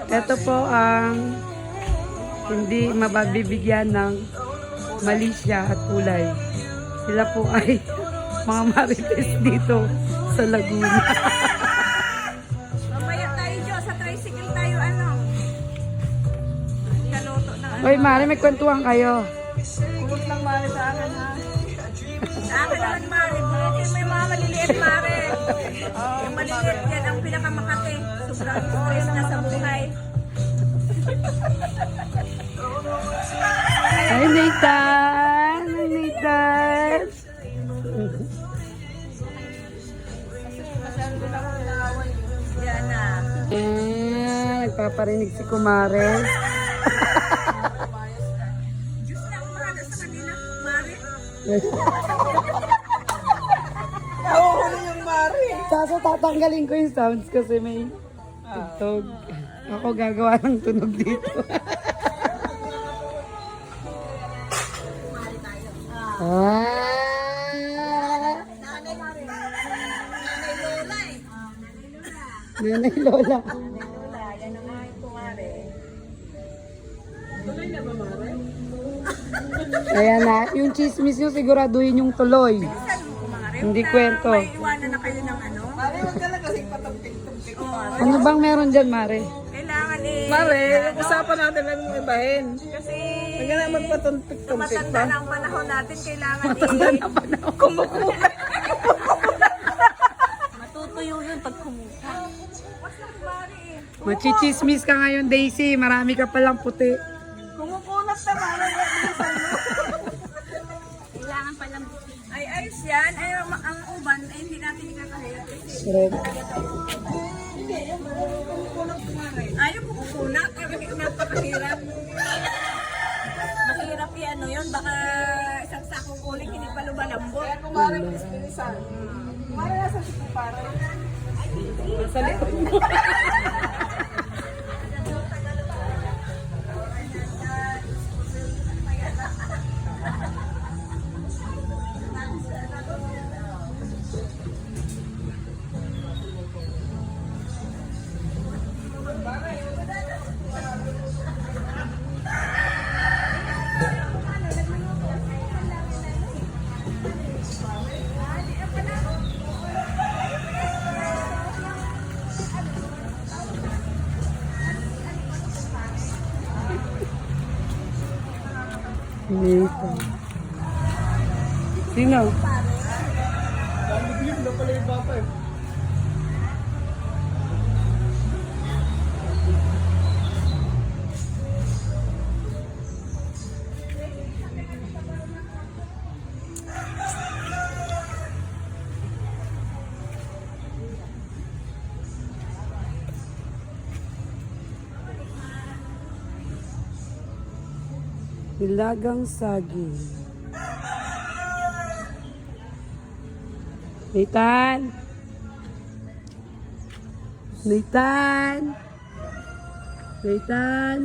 Ito po ang hindi mababibigyan ng malisya at kulay. Sila po ay mga marites dito sa Laguna. Mamaya tayo, Jo. Sa tricycle tayo, ano? Kaluto na ano. Hoy, Mari, may kwentuhan kayo. Kurot lang, Mari, sa akin, ha? Sa akin naman, Mari. Bukin mo yung mga maliliit, Mari. Yung maliliit yan ang pinakamakati. Sobrang stress na sa buhay. Hi, Nathan! Hi, Nathan! Yan na. Nagpaparinig si Kumare. Diyos na ang mahal sa kanila, Mari. Kaso tatanggalin ko yung sounds kasi may tugtog. Ako gagawa ng tunog dito. Nanay Lola. Yan ang mga ito, Mari. Ayan na, yung chismis nyo siguraduhin yung tuloy. Saan mo, Mari? Hindi Na kwento. May iwanan na kayo ng ano? Mari, huwag ka lang kasi patampik-tampik. Ano bang meron dyan, Mare? Kailangan eh. Mare, usapan natin lang yung ibahin. Kasi Huwag na magpatumpik-tumpik matanda pa. na ang panahon natin, kailangan matutuyo yun pag kumuha. What's up, Mari? Machichismis ka ngayon, Daisy. Marami ka palang puti. Kumukunat na, Mari. Kailangan palang ay ayos yan. Ay, ang uban ay hindi natin ikakahirap. Ayaw kumukunat. Ay, napakahirap. Mahirap yan, ano yun. Baka isang sakong kulik, hindi pa lumalambot. Kaya kung Mari, pispilisan. Mari, nasa si Kupara. Nasa likod mo. Dito. Sino? Nalibig na pala yung bata eh. Nilagang saging. Nathan! Nathan! Nathan!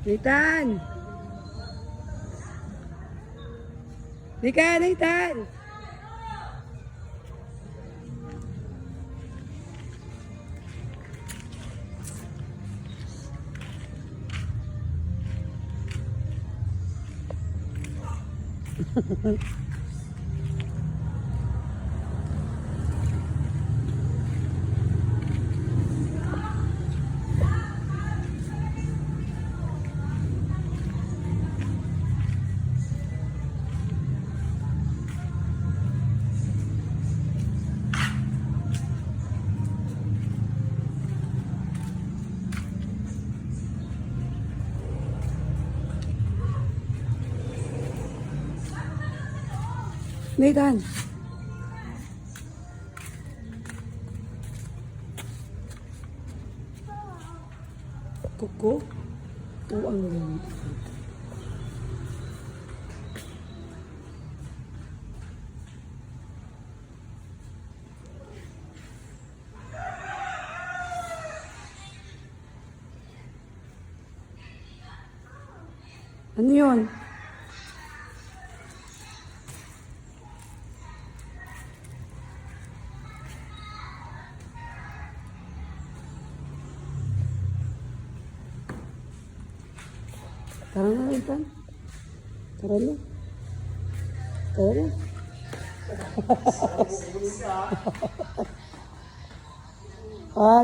Nathan! Nathan! Nathan! Nathan! Kuko? O ang Ano yun? Tara na, Ethan. Tara na. Tara na.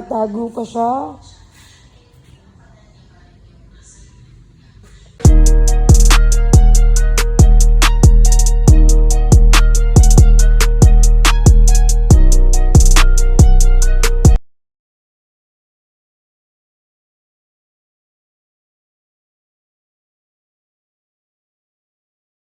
Tago pa siya.